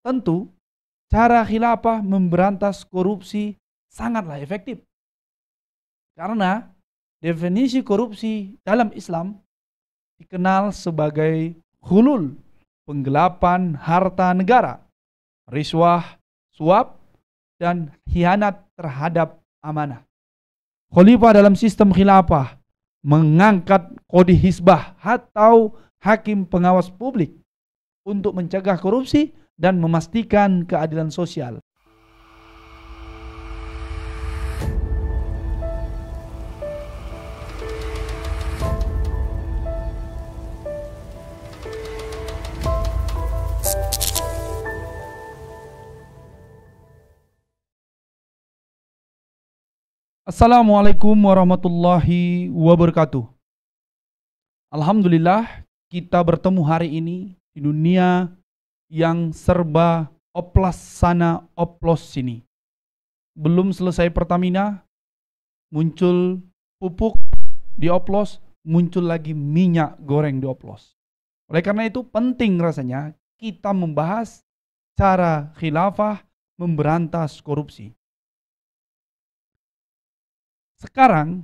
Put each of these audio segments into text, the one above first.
tentu cara khilafah memberantas korupsi sangatlah efektif. Karena definisi korupsi dalam Islam dikenal sebagai hulul, penggelapan harta negara, riswah, suap, dan khianat terhadap amanah. Khalifah dalam sistem khilafah mengangkat kodi hisbah atau hakim pengawas publik untuk mencegah korupsi dan memastikan keadilan sosial. Assalamualaikum warahmatullahi wabarakatuh. Alhamdulillah kita bertemu hari ini di dunia yang serba oplas sana oplos sini. Belum selesai Pertamina, muncul pupuk dioplos, muncul lagi minyak goreng dioplos. Oleh karena itu penting rasanya kita membahas cara khilafah memberantas korupsi. Sekarang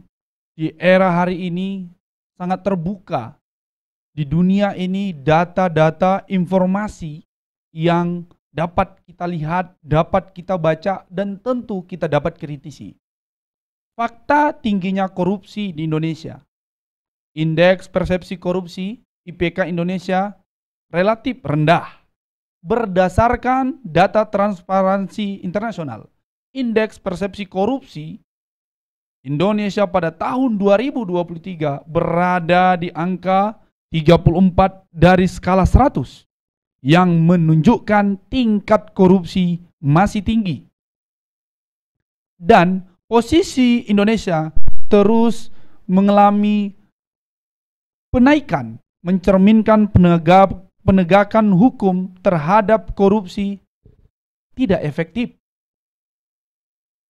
di era hari ini sangat terbuka. Di dunia ini data-data informasi yang dapat kita lihat, dapat kita baca, dan tentu kita dapat kritisi. Fakta tingginya korupsi di Indonesia. Indeks persepsi korupsi IPK Indonesia relatif rendah. Berdasarkan data Transparansi Internasional, indeks persepsi korupsi Indonesia pada tahun 2023 berada di angka 34 dari skala 100 yang menunjukkan tingkat korupsi masih tinggi. Dan posisi Indonesia terus mengalami penaikan, mencerminkan penegakan hukum terhadap korupsi tidak efektif.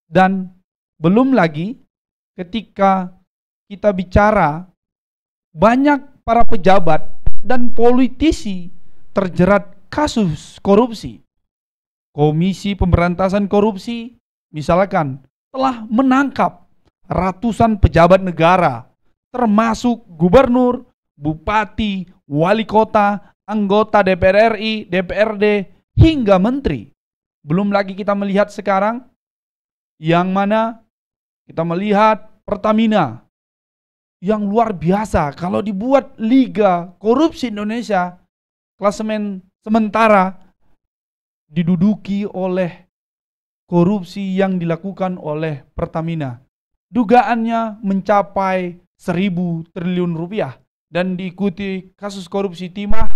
Dan belum lagi ketika kita bicara banyak para pejabat dan politisi terjerat kasus korupsi. Komisi Pemberantasan Korupsi misalkan telah menangkap ratusan pejabat negara termasuk gubernur, bupati, wali kota, anggota DPR RI, DPRD, hingga menteri. Belum lagi kita melihat sekarang yang mana kita melihat Pertamina yang luar biasa. Kalau dibuat Liga Korupsi Indonesia, klasemen sementara diduduki oleh korupsi yang dilakukan oleh Pertamina. Dugaannya mencapai 1.000 triliun rupiah dan diikuti kasus korupsi timah,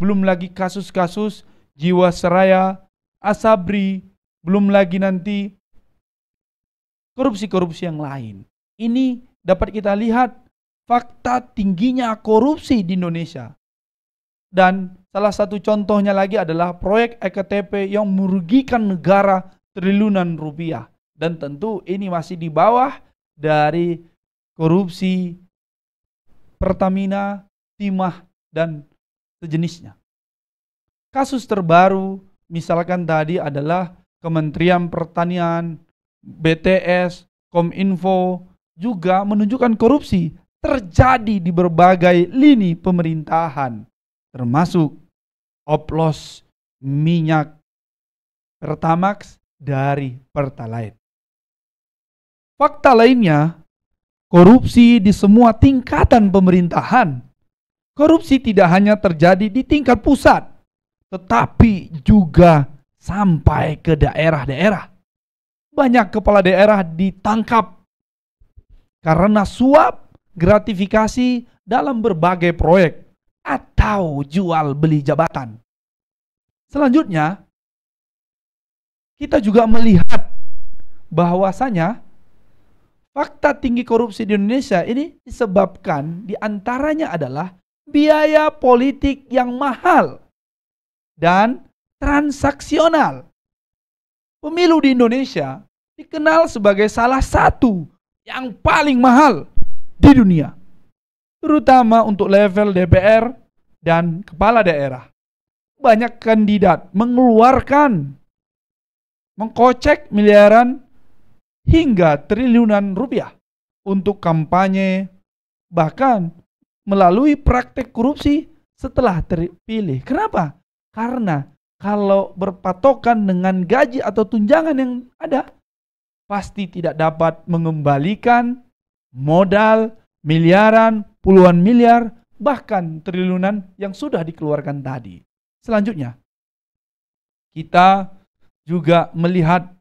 belum lagi kasus-kasus Jiwasraya, Asabri, belum lagi nanti korupsi-korupsi yang lain. Ini dapat kita lihat fakta tingginya korupsi di Indonesia. Dan salah satu contohnya lagi adalah proyek EKTP yang merugikan negara triliunan rupiah. Dan tentu ini masih di bawah dari korupsi Pertamina, Timah, dan sejenisnya. Kasus terbaru misalkan tadi adalah Kementerian Pertanian, BTS, Kominfo juga menunjukkan korupsi terjadi di berbagai lini pemerintahan, termasuk oplos minyak Pertamax dari Pertalite. Fakta lainnya, korupsi di semua tingkatan pemerintahan. Korupsi tidak hanya terjadi di tingkat pusat, tetapi juga sampai ke daerah-daerah. Banyak kepala daerah ditangkap karena suap gratifikasi dalam berbagai proyek atau jual beli jabatan. Selanjutnya, kita juga melihat bahwasanya fakta tinggi korupsi di Indonesia ini disebabkan diantaranya adalah biaya politik yang mahal dan transaksional. Pemilu di Indonesia dikenal sebagai salah satu yang paling mahal di dunia, terutama untuk level DPR dan kepala daerah. banyak kandidat mengeluarkan, mengkocek miliaran hingga triliunan rupiah untuk kampanye, bahkan melalui praktek korupsi setelah terpilih. Kenapa? Karena kalau berpatokan dengan gaji atau tunjangan yang ada, pasti tidak dapat mengembalikan modal miliaran, puluhan miliar, bahkan triliunan yang sudah dikeluarkan tadi. Selanjutnya, kita juga melihat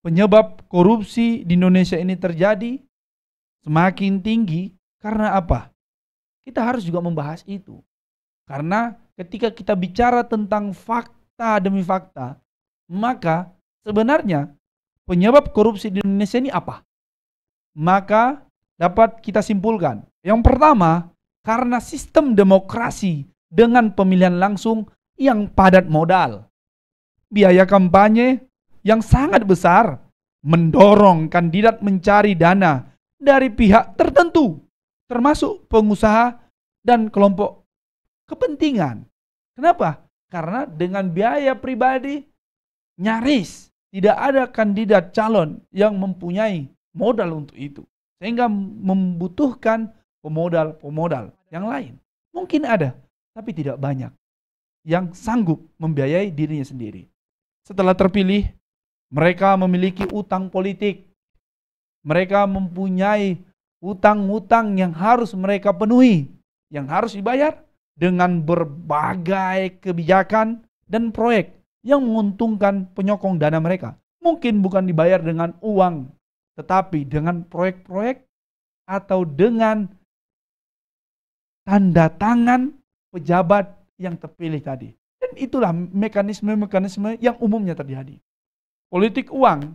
penyebab korupsi di Indonesia ini terjadi semakin tinggi karena apa? Kita harus juga membahas itu. Karena ketika kita bicara tentang fakta demi fakta, maka sebenarnya penyebab korupsi di Indonesia ini apa? Maka dapat kita simpulkan. Yang pertama, karena sistem demokrasi dengan pemilihan langsung yang padat modal. Biaya kampanye yang sangat besar mendorong kandidat mencari dana dari pihak tertentu, termasuk pengusaha dan kelompok kepentingan. Kenapa? Karena dengan biaya pribadi nyaris tidak ada kandidat calon yang mempunyai modal untuk itu. Sehingga membutuhkan pemodal yang lain. Mungkin ada, tapi tidak banyak yang sanggup membiayai dirinya sendiri. Setelah terpilih, mereka memiliki utang politik. Mereka mempunyai utang-utang yang harus mereka penuhi, yang harus dibayar dengan berbagai kebijakan dan proyek yang menguntungkan penyokong dana mereka. Mungkin bukan dibayar dengan uang, tetapi dengan proyek-proyek atau dengan tanda tangan pejabat yang terpilih tadi. Dan itulah mekanisme-mekanisme yang umumnya terjadi. Politik uang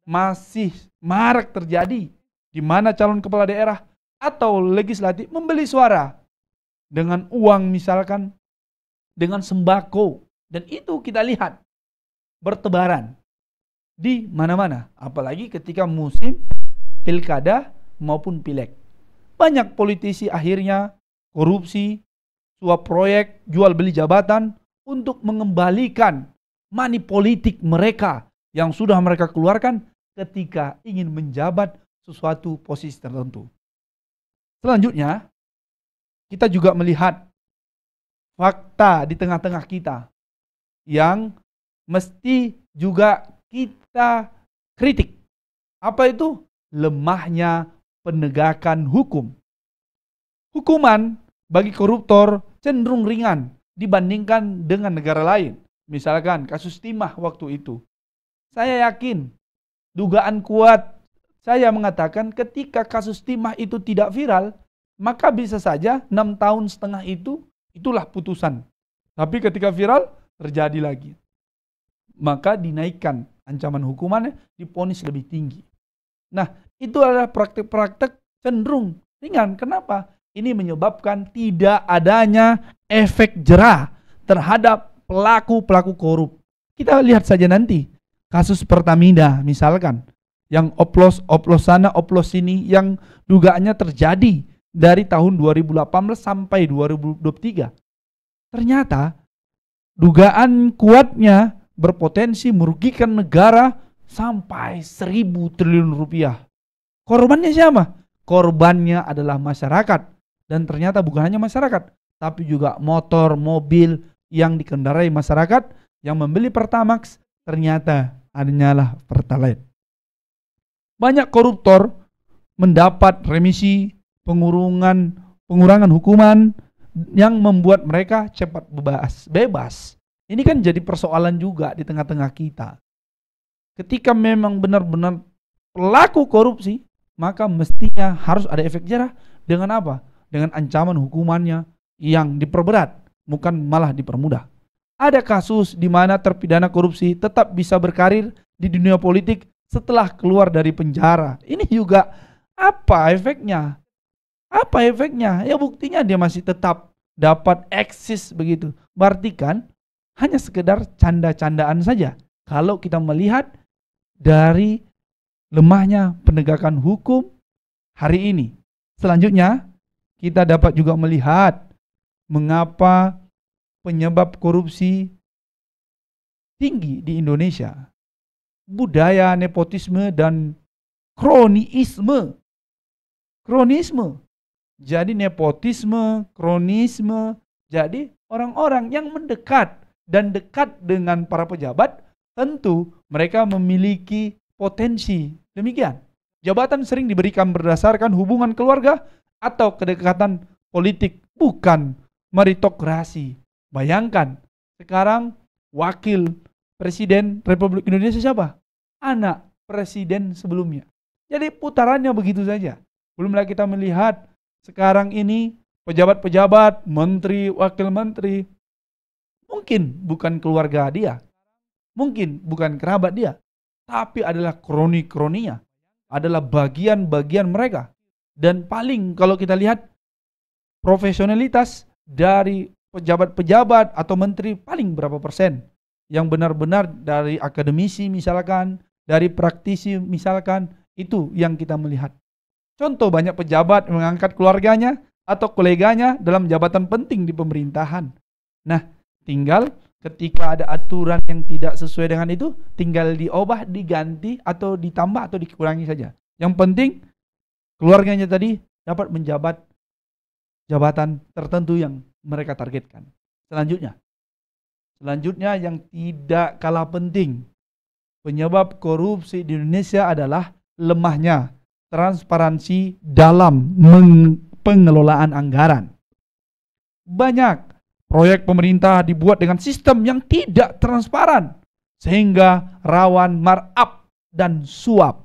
masih marak terjadi di mana calon kepala daerah atau legislatif membeli suara dengan uang, misalkan dengan sembako, dan itu kita lihat bertebaran di mana-mana, apalagi ketika musim pilkada maupun pileg. Banyak politisi akhirnya korupsi, suap proyek, jual beli jabatan untuk mengembalikan money politik mereka yang sudah mereka keluarkan ketika ingin menjabat sesuatu posisi tertentu. Selanjutnya, kita juga melihat fakta di tengah-tengah kita yang mesti juga kita kritik. Apa itu? Lemahnya penegakan hukum. Hukuman bagi koruptor cenderung ringan dibandingkan dengan negara lain. Misalkan kasus timah waktu itu. Saya yakin, dugaan kuat saya mengatakan ketika kasus timah itu tidak viral, maka bisa saja 6,5 tahun itulah putusan. Tapi ketika viral, terjadi lagi. Maka dinaikkan ancaman hukumannya, divonis lebih tinggi. Nah, itu adalah praktek-praktek cenderung ringan. Kenapa? Ini menyebabkan tidak adanya efek jera terhadap pelaku-pelaku korup. Kita lihat saja nanti kasus Pertamina misalkan, yang oplos sana, oplos sini, yang dugaannya terjadi dari tahun 2018 sampai 2023. Ternyata dugaan kuatnya berpotensi merugikan negara sampai 1.000 triliun rupiah. Korbannya siapa? Korbannya adalah masyarakat. Dan ternyata bukan hanya masyarakat, tapi juga motor, mobil yang dikendarai masyarakat yang membeli Pertamax, ternyata hanyalah Pertalite. Banyak koruptor mendapat remisi, pengurangan hukuman yang membuat mereka cepat bebas. Ini kan jadi persoalan juga di tengah-tengah kita. Ketika memang benar-benar pelaku korupsi, maka mestinya harus ada efek jera. Dengan apa? Dengan ancaman hukumannya yang diperberat, bukan malah dipermudah. Ada kasus di mana terpidana korupsi tetap bisa berkarir di dunia politik setelah keluar dari penjara. Ini juga apa efeknya? Apa efeknya? Ya buktinya dia masih tetap dapat eksis begitu. Berarti kan hanya sekedar canda-candaan saja. Kalau kita melihat dari lemahnya penegakan hukum hari ini. Selanjutnya, kita dapat juga melihat mengapa penyebab korupsi tinggi di Indonesia. Budaya nepotisme dan kronisme. Jadi nepotisme, kronisme, jadi orang-orang yang mendekat dan dekat dengan para pejabat, tentu mereka memiliki potensi. Demikian. Jabatan sering diberikan berdasarkan hubungan keluarga atau kedekatan politik, bukan meritokrasi. Bayangkan, sekarang wakil Presiden Republik Indonesia siapa? Anak presiden sebelumnya. Jadi putarannya begitu saja. Belum lagi kita melihat sekarang ini pejabat-pejabat, menteri, wakil menteri, mungkin bukan keluarga dia, mungkin bukan kerabat dia, tapi adalah kroni-kroninya, adalah bagian-bagian mereka. Dan paling kalau kita lihat profesionalitas dari pejabat-pejabat atau menteri paling berapa persen yang benar-benar dari akademisi misalkan, dari praktisi misalkan, itu yang kita melihat. Contoh, banyak pejabat mengangkat keluarganya atau koleganya dalam jabatan penting di pemerintahan. Nah, tinggal ketika ada aturan yang tidak sesuai dengan itu, tinggal diubah, diganti, atau ditambah atau dikurangi saja. Yang penting keluarganya tadi dapat menjabat jabatan tertentu yang mereka targetkan. Selanjutnya yang tidak kalah penting, penyebab korupsi di Indonesia adalah lemahnya transparansi dalam pengelolaan anggaran. Banyak proyek pemerintah dibuat dengan sistem yang tidak transparan, sehingga rawan markup dan suap.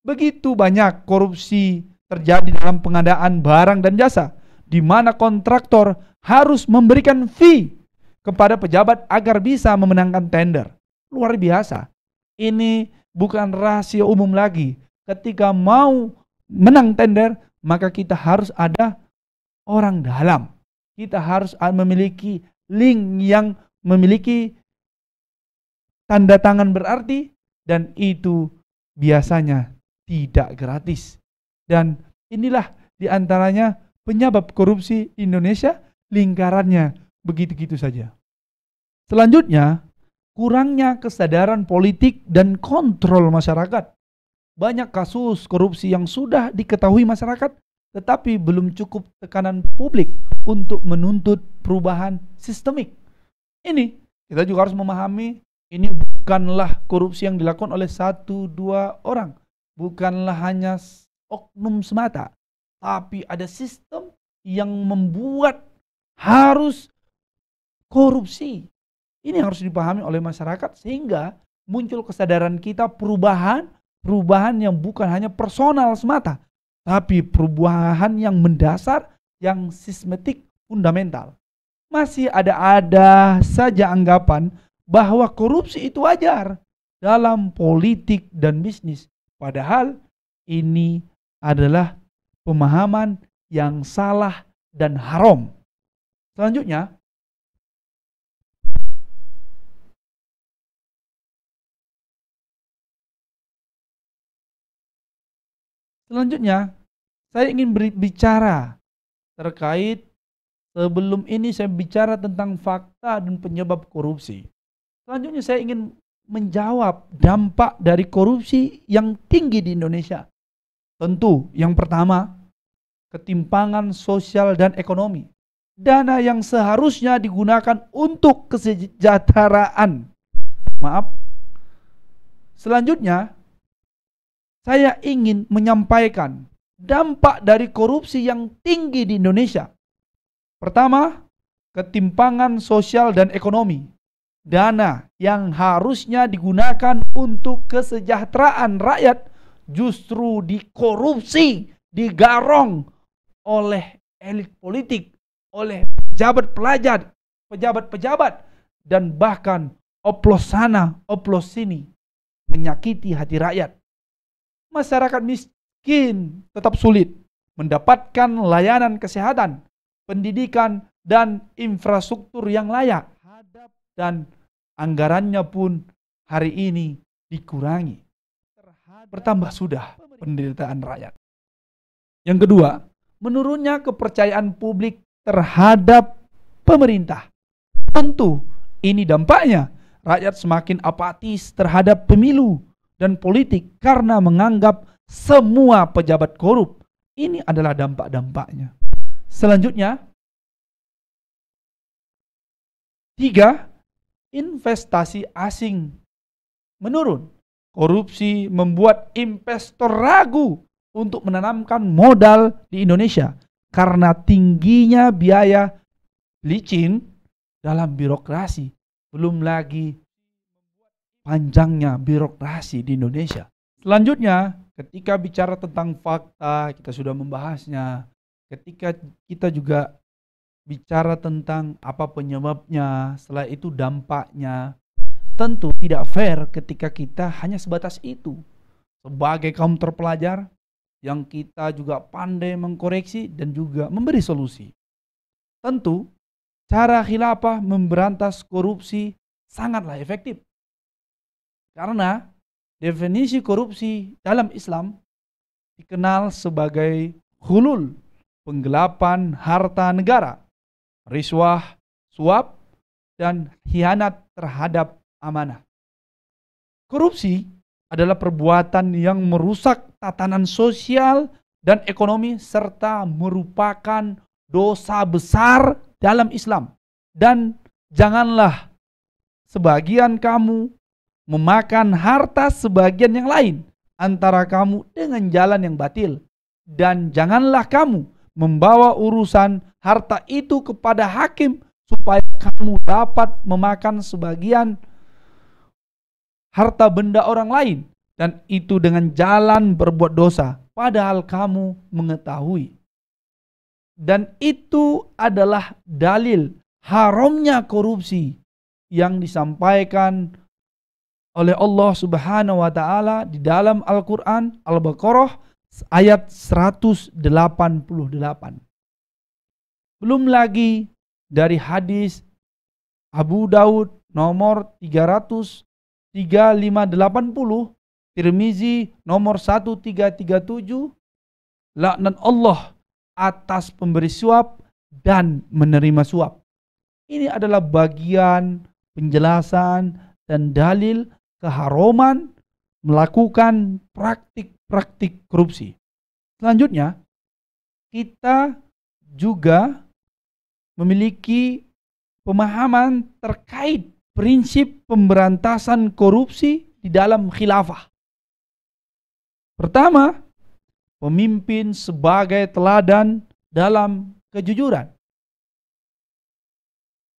Begitu banyak korupsi terjadi dalam pengadaan barang dan jasa, di mana kontraktor harus memberikan fee kepada pejabat agar bisa memenangkan tender. Luar biasa. Ini bukan rahasia umum lagi. Ketika mau menang tender, maka kita harus ada orang dalam. Kita harus memiliki link yang memiliki tanda tangan berarti, dan itu biasanya tidak gratis. Dan inilah diantaranya penyebab korupsi Indonesia, lingkarannya begitu-gitu saja. Selanjutnya, kurangnya kesadaran politik dan kontrol masyarakat. Banyak kasus korupsi yang sudah diketahui masyarakat, tetapi belum cukup tekanan publik untuk menuntut perubahan sistemik. Ini kita juga harus memahami, ini bukanlah korupsi yang dilakukan oleh 1-2 orang. Bukanlah hanya oknum semata, tapi ada sistem yang membuat harus korupsi. Ini harus dipahami oleh masyarakat sehingga muncul kesadaran kita perubahan yang bukan hanya personal semata, tapi perubahan yang mendasar, yang sistematik, fundamental. Masih ada saja anggapan bahwa korupsi itu wajar dalam politik dan bisnis. Padahal ini adalah pemahaman yang salah dan haram. Selanjutnya, saya ingin berbicara terkait, sebelum ini saya bicara tentang fakta dan penyebab korupsi. Selanjutnya saya ingin menjawab dampak dari korupsi yang tinggi di Indonesia. Tentu yang pertama, ketimpangan sosial dan ekonomi. Dana yang seharusnya digunakan untuk kesejahteraan. Selanjutnya, saya ingin menyampaikan dampak dari korupsi yang tinggi di Indonesia. Pertama, ketimpangan sosial dan ekonomi. Dana yang harusnya digunakan untuk kesejahteraan rakyat justru dikorupsi, digarong oleh elit politik, oleh pejabat-pejabat, dan bahkan oplos sana, oplos sini, menyakiti hati rakyat. Masyarakat miskin tetap sulit mendapatkan layanan kesehatan, pendidikan, dan infrastruktur yang layak. Dan anggarannya pun hari ini dikurangi. Bertambah sudah penderitaan rakyat. Yang kedua, menurunnya kepercayaan publik terhadap pemerintah. Tentu ini dampaknya rakyat semakin apatis terhadap pemilu dan politik karena menganggap semua pejabat korup. Ini adalah dampak-dampaknya. Selanjutnya, 3, investasi asing menurun. Korupsi membuat investor ragu untuk menanamkan modal di Indonesia karena tingginya biaya licin dalam birokrasi. Belum lagi panjangnya birokrasi di Indonesia. Selanjutnya, ketika bicara tentang fakta, kita sudah membahasnya. Ketika kita juga bicara tentang apa penyebabnya, setelah itu dampaknya, tentu tidak fair ketika kita hanya sebatas itu. Sebagai kaum terpelajar, yang kita juga pandai mengkoreksi dan juga memberi solusi. Tentu, cara khilafah memberantas korupsi sangatlah efektif. Karena definisi korupsi dalam Islam dikenal sebagai hulul, penggelapan harta negara, riswah, suap, dan khianat terhadap amanah. Korupsi adalah perbuatan yang merusak tatanan sosial dan ekonomi serta merupakan dosa besar dalam Islam. Dan janganlah sebagian kamu memakan harta sebagian yang lain antara kamu dengan jalan yang batil. Dan janganlah kamu membawa urusan harta itu kepada hakim supaya kamu dapat memakan sebagian harta benda orang lain, dan itu dengan jalan berbuat dosa padahal kamu mengetahui. Dan itu adalah dalil haramnya korupsi yang disampaikan oleh Allah Subhanahu wa taala di dalam Al-Qur'an Al-Baqarah ayat 188. Belum lagi dari hadis Abu Daud nomor 33580, Tirmizi nomor 1337, laknat Allah atas pemberi suap dan menerima suap. Ini adalah bagian penjelasan dan dalil keharaman melakukan praktik korupsi. Selanjutnya, kita juga memiliki pemahaman terkait prinsip pemberantasan korupsi di dalam khilafah. Pertama, pemimpin sebagai teladan dalam kejujuran.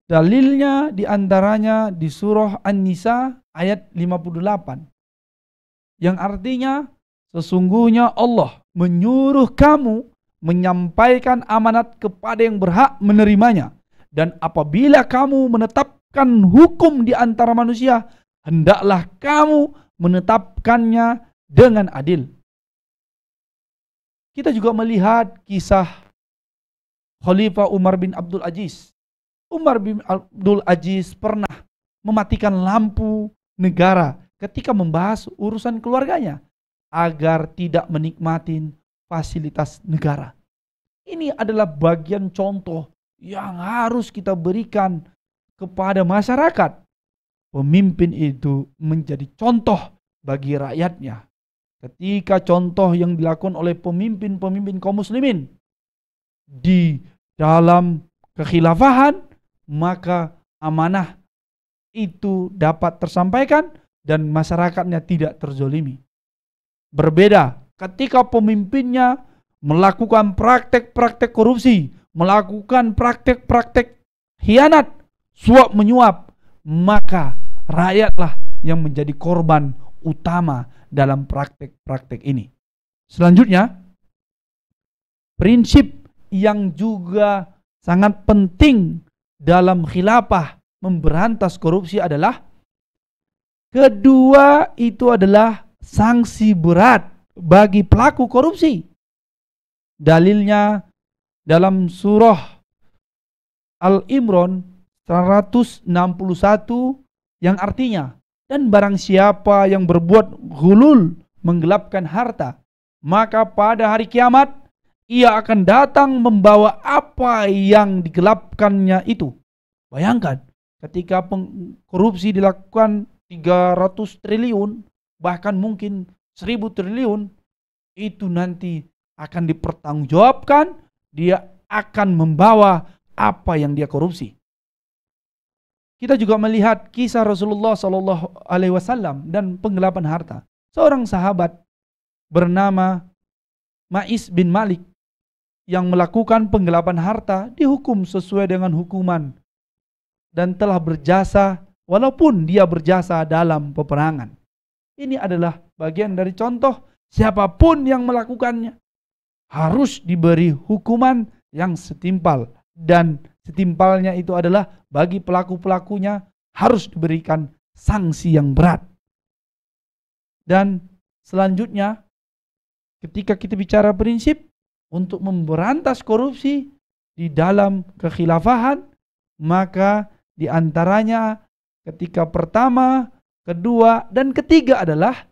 Dalilnya diantaranya di surah An-Nisa ayat 58. Yang artinya, sesungguhnya Allah menyuruh kamu menyampaikan amanat kepada yang berhak menerimanya. Dan apabila kamu menetapkan hukum di antara manusia, hendaklah kamu menetapkannya dengan adil. Kita juga melihat kisah Khalifah Umar bin Abdul Aziz. Umar bin Abdul Aziz pernah mematikan lampu negara ketika membahas urusan keluarganya agar tidak menikmati fasilitas negara. Ini adalah bagian contoh yang harus kita berikan kepada masyarakat. Pemimpin itu menjadi contoh bagi rakyatnya. Ketika contoh yang dilakukan oleh pemimpin-pemimpin kaum muslimin di dalam kekhilafahan, maka amanah itu dapat tersampaikan dan masyarakatnya tidak terzolimi. Berbeda ketika pemimpinnya melakukan praktek-praktek korupsi, melakukan praktek-praktek khianat, suap menyuap, maka rakyatlah yang menjadi korban utama dalam praktek-praktek ini. Selanjutnya, prinsip yang juga sangat penting dalam khilafah memberantas korupsi adalah kedua itu adalah sanksi berat bagi pelaku korupsi. Dalilnya dalam surah Al-Imran 161 yang artinya, dan barang siapa yang berbuat ghulul, menggelapkan harta, maka pada hari kiamat ia akan datang membawa apa yang digelapkannya itu, Bayangkan, ketika korupsi dilakukan 300 triliun, bahkan mungkin 1000 triliun, itu nanti akan dipertanggungjawabkan, dia akan membawa apa yang dia korupsi. Kita juga melihat kisah Rasulullah SAW dan penggelapan harta. Seorang sahabat bernama Ma'is bin Malik yang melakukan penggelapan harta dihukum sesuai dengan hukuman dan telah berjasa walaupun dia berjasa dalam peperangan. Ini adalah bagian dari contoh siapapun yang melakukannya harus diberi hukuman yang setimpal, dan setimpalnya itu adalah bagi pelaku-pelakunya harus diberikan sanksi yang berat. Dan selanjutnya, ketika kita bicara prinsip untuk memberantas korupsi di dalam kekhilafahan, maka di antaranya ketika pertama, kedua, dan ketiga adalah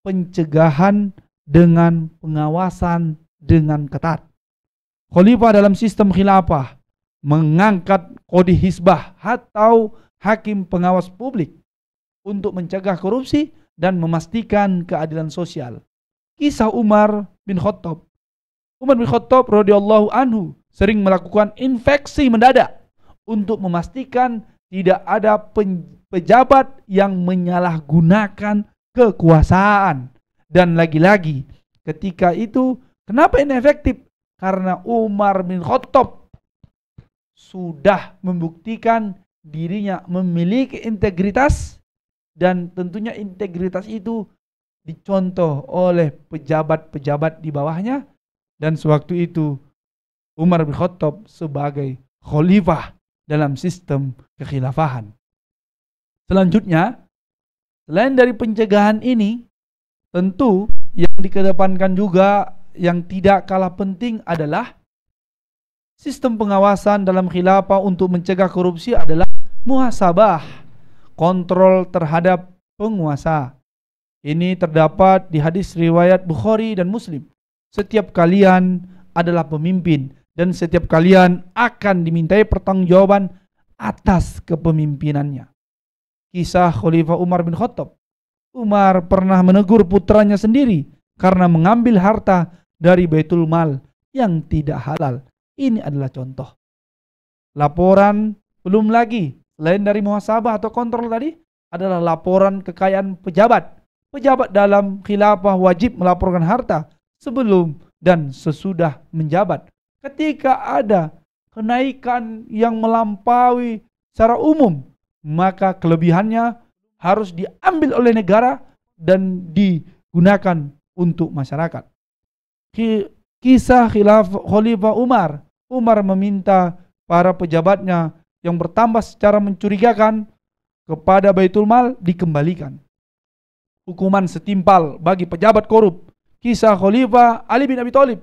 pencegahan dengan pengawasan dengan ketat. Khalifah dalam sistem khilafah mengangkat kodi hisbah atau hakim pengawas publik untuk mencegah korupsi dan memastikan keadilan sosial. Kisah Umar bin Khattab. Umar bin Khattab radhiyallahu anhu sering melakukan inspeksi mendadak untuk memastikan tidak ada pejabat yang menyalahgunakan kekuasaan. Dan lagi-lagi ketika itu kenapa ini efektif? Karena Umar bin Khattab sudah membuktikan dirinya memiliki integritas, dan tentunya integritas itu dicontoh oleh pejabat-pejabat di bawahnya, dan sewaktu itu Umar bin Khattab sebagai khalifah dalam sistem kekhilafahan. Selanjutnya, selain dari pencegahan ini, tentu yang dikedepankan juga yang tidak kalah penting adalah sistem pengawasan dalam khilafah untuk mencegah korupsi adalah muhasabah, kontrol terhadap penguasa. Ini terdapat di hadis riwayat Bukhari dan Muslim. Setiap kalian adalah pemimpin dan setiap kalian akan dimintai pertanggungjawaban atas kepemimpinannya. Kisah Khalifah Umar bin Khattab. Umar pernah menegur putranya sendiri karena mengambil harta dari Baitul Mal yang tidak halal. Ini adalah contoh. Laporan belum lagi, selain dari muhasabah atau kontrol tadi, adalah laporan kekayaan pejabat. Pejabat dalam khilafah wajib melaporkan harta sebelum dan sesudah menjabat. Ketika ada kenaikan yang melampaui secara umum, maka kelebihannya harus diambil oleh negara dan digunakan untuk masyarakat. Kisah Khalifah Umar. Umar meminta para pejabatnya yang bertambah secara mencurigakan kepada Baitul Mal dikembalikan. Hukuman setimpal bagi pejabat korup. Kisah Khalifah Ali bin Abi Thalib.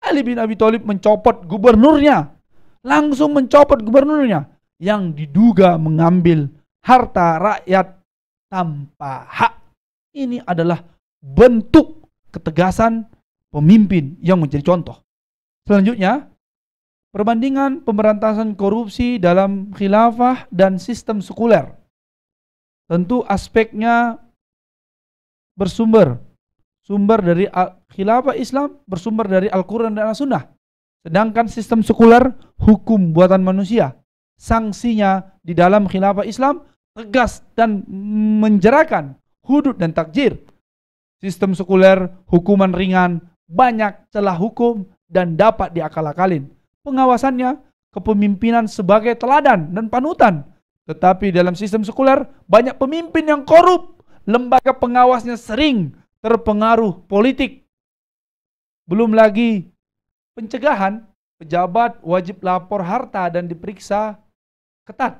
Ali bin Abi Thalib mencopot gubernurnya. Langsung mencopot gubernurnya yang diduga mengambil harta rakyat tanpa hak. Ini adalah bentuk ketegasan pemimpin yang menjadi contoh. Selanjutnya, perbandingan pemberantasan korupsi dalam khilafah dan sistem sekuler. Tentu aspeknya bersumber dari khilafah Islam bersumber dari Al-Quran dan As-Sunnah. Sedangkan sistem sekuler hukum buatan manusia. Sanksinya di dalam khilafah Islam tegas dan menjerakan, hudud dan takjir. Sistem sekuler hukuman ringan, banyak celah hukum dan dapat diakal-akalin. Pengawasannya kepemimpinan sebagai teladan dan panutan. Tetapi dalam sistem sekuler banyak pemimpin yang korup. Lembaga pengawasnya sering terpengaruh politik. Belum lagi pencegahan, pejabat wajib lapor harta dan diperiksa ketat.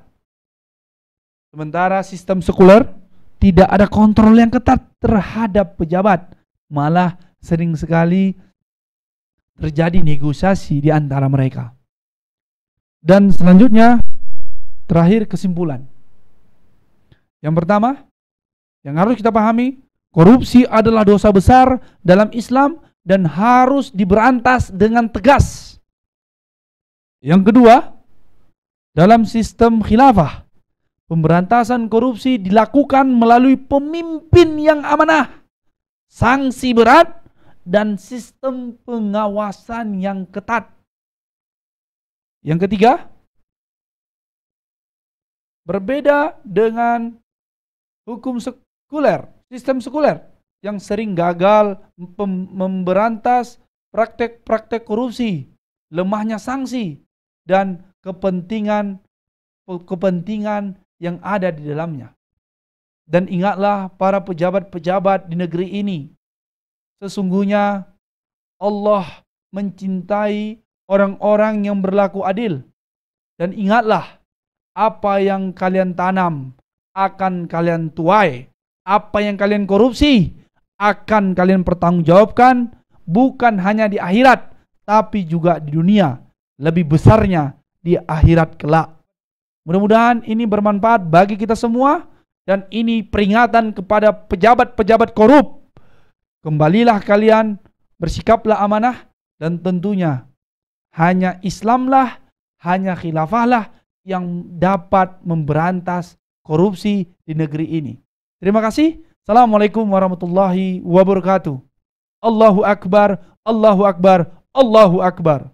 Sementara sistem sekuler tidak ada kontrol yang ketat terhadap pejabat. Malah sering sekali terjadi negosiasi di antara mereka. Dan selanjutnya, terakhir kesimpulan. Yang pertama, yang harus kita pahami, korupsi adalah dosa besar dalam Islam dan harus diberantas dengan tegas. Yang kedua, Dalam sistem khilafah, pemberantasan korupsi dilakukan melalui pemimpin yang amanah, sanksi berat, dan sistem pengawasan yang ketat. Yang ketiga, berbeda dengan hukum sekuler, sistem sekuler yang sering gagal memberantas praktek-praktek korupsi, lemahnya sanksi, dan kepentingan yang ada di dalamnya. Dan ingatlah para pejabat-pejabat di negeri ini, sesungguhnya Allah mencintai orang-orang yang berlaku adil. Dan ingatlah, apa yang kalian tanam akan kalian tuai. Apa yang kalian korupsi akan kalian pertanggungjawabkan, bukan hanya di akhirat, tapi juga di dunia. Lebih besarnya di akhirat kelak. Mudah-mudahan ini bermanfaat bagi kita semua, dan ini peringatan kepada pejabat-pejabat korup. Kembalilah kalian, bersikaplah amanah, dan tentunya hanya Islamlah, hanya khilafahlah yang dapat memberantas korupsi di negeri ini. Terima kasih. Assalamualaikum warahmatullahi wabarakatuh. Allahu Akbar, Allahu Akbar, Allahu Akbar.